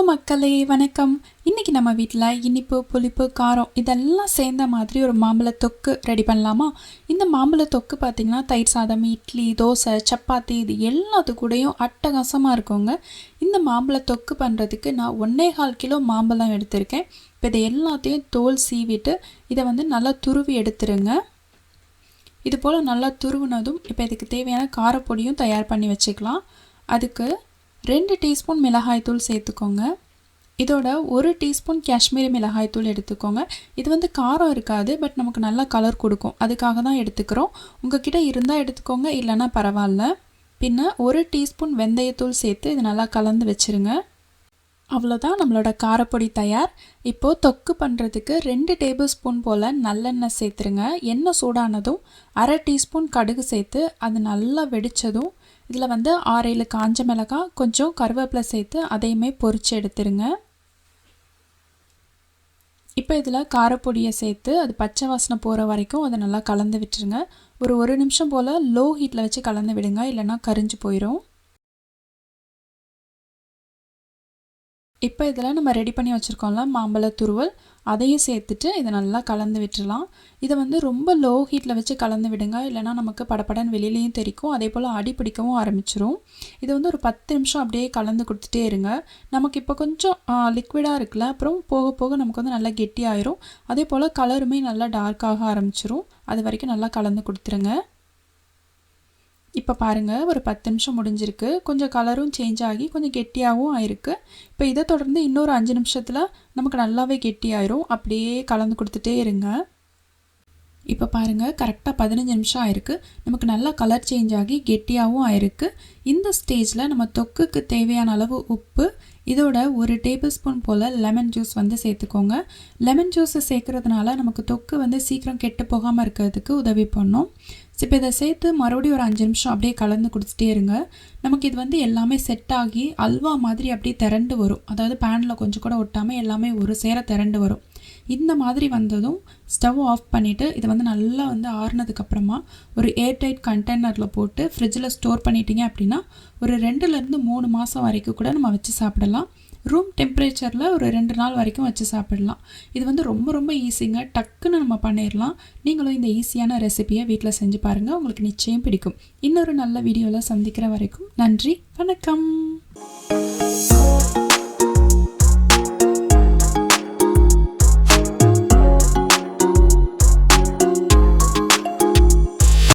மக்களே வணக்கம். இன்னைக்கு நம்ம வீட்டில் இனிப்பு புளிப்பு காரம் இதெல்லாம் சேர்ந்த மாதிரி ஒரு மாம்பழ தொக்கு ரெடி பண்ணலாமா? இந்த மாம்பழ தொக்கு பார்த்திங்கன்னா தயிர் சாதம், இட்லி, தோசை, சப்பாத்தி இது எல்லாத்து கூடயும் அட்டகாசமாக இருக்குங்க. இந்த மாம்பழ தொக்கு பண்ணுறதுக்கு நான் 1.25 கிலோ மாம்பழம் எடுத்திருக்கேன். இப்போ இதை எல்லாத்தையும் தோல் சீவிட்டு இதை நல்லா துருவி எடுத்துருங்க. இது போல் நல்லா துருவினதும் இப்போ இதுக்கு தேவையான காரப்பொடியும் தயார் பண்ணி வச்சுக்கலாம். அதுக்கு 2 டீஸ்பூன் மிளகாய்த்தூள் சேர்த்துக்கோங்க. இதோட 1 டீஸ்பூன் காஷ்மீரி மிளகாய்த்தூள் எடுத்துக்கோங்க. இது காரம் இருக்காது, பட் நமக்கு நல்லா கலர் கொடுக்கும், அதுக்காக தான் எடுத்துக்கிறோம். உங்ககிட்ட இருந்தால் எடுத்துக்கோங்க, இல்லைன்னா பரவாயில்ல. பின்ன 1 டீஸ்பூன் வெந்தயத்தூள் சேர்த்து இது நல்லா கலந்து வச்சுருங்க. அவ்வளோதான், நம்மளோட காரப்பொடி தயார். இப்போது தொக்கு பண்ணுறதுக்கு 2 டேபிள் ஸ்பூன் போல் நல்லெண்ணெய் சேர்த்துருங்க. எண்ணெய் சூடானதும் 1/2 டீஸ்பூன் கடுகு சேர்த்து அது நல்லா வெடித்ததும் இதில் 6-7 காஞ்ச மிளகாய், கொஞ்சம் கருவேப்பிலை சேர்த்து அதையுமே பொரித்து எடுத்துருங்க. இப்போ இதில் காரப்பொடியை சேர்த்து அது பச்சை வாசனை போகிற வரைக்கும் அதை நல்லா கலந்து விட்டுருங்க. ஒரு 1 நிமிஷம் போல் லோ ஹீட்டில் வச்சு கலந்து விடுங்க, இல்லைன்னா கரிஞ்சு போயிடும். இப்போ இதில் நம்ம ரெடி பண்ணி வச்சுருக்கோம்ல மாம்பழ துருவல், அதையும் சேர்த்துட்டு இதை நல்லா கலந்து விட்டுடலாம். இதை ரொம்ப லோ ஹீட்டில் வச்சு கலந்து விடுங்க, இல்லைனா நமக்கு படப்படன்னு வெளியிலையும் தெரிக்கும், அதே போல் அடி பிடிக்கவும் ஆரம்பிச்சிரும். இது ஒரு 10 நிமிஷம் அப்படியே கலந்து கொடுத்துட்டே இருங்க. நமக்கு இப்போ கொஞ்சம் லிக்விடாக இருக்குல்ல, அப்புறம் போக போக நமக்கு நல்லா கெட்டியாயிரும். அதே போல் கலருமே நல்லா டார்க்காக ஆரம்பிச்சிரும். அது வரைக்கும் நல்லா கலந்து கொடுத்துருங்க. இப்போ பாருங்கள், ஒரு 10 நிமிஷம் முடிஞ்சிருக்கு. கொஞ்சம் கலரும் சேஞ்ச் ஆகி கொஞ்சம் கெட்டியாகவும் ஆயிருக்கு. இப்போ இதை தொடர்ந்து இன்னொரு 5 நிமிஷத்தில் நமக்கு நல்லாவே கெட்டியாயிரும். அப்படியே கலந்து கொடுத்துட்டே இருங்க. இப்போ பாருங்கள், கரெக்டாக 15 நிமிஷம் ஆயிருக்கு. நமக்கு நல்லா கலர் சேஞ்ச் ஆகி கெட்டியாகவும் ஆயிருக்கு. இந்த ஸ்டேஜில் நம்ம தொக்குக்கு தேவையான அளவு உப்பு, இதோட 1 டேபிள் ஸ்பூன் போல் லெமன் ஜூஸ் சேர்த்துக்கோங்க. லெமன் ஜூஸை சேர்க்குறதுனால நமக்கு தொக்கு சீக்கிரம் கெட்டு போகாமல் இருக்கிறதுக்கு உதவி பண்ணும். இப்போ இதை சேர்த்து மறுபடியும் ஒரு 5 நிமிஷம் அப்படியே கலந்து கொடுத்துட்டே இருங்க. நமக்கு இது எல்லாமே செட் ஆகி அல்வா மாதிரி அப்படியே திரண்டு வரும். அதாவது பேனில் கொஞ்சம் கூட ஒட்டாமல் எல்லாமே ஒரு சேர திரண்டு வரும். இந்த மாதிரி வந்ததும் ஸ்டவ் ஆஃப் பண்ணிவிட்டு இதை நல்லா ஆறுனதுக்கப்புறமா ஒரு ஏர்டைட் கண்டெய்னரில் போட்டு ஃப்ரிட்ஜில் ஸ்டோர் பண்ணிட்டீங்க அப்படின்னா ஒரு 2லேருந்து 3 மாதம் வரைக்கும் கூட நம்ம வச்சு சாப்பிடலாம். ரூம் டெம்பரேச்சரில் ஒரு 2 நாள் வரைக்கும் வச்சு சாப்பிடலாம். இது ரொம்ப ரொம்ப ஈஸிங்க, டக்குன்னு நம்ம பண்ணிடலாம். நீங்களும் இந்த ஈஸியான ரெசிபியை வீட்டில் செஞ்சு பாருங்கள், உங்களுக்கு நிச்சயம் பிடிக்கும். இன்னொரு நல்ல வீடியோவில் சந்திக்கிற வரைக்கும் நன்றி, வணக்கம்.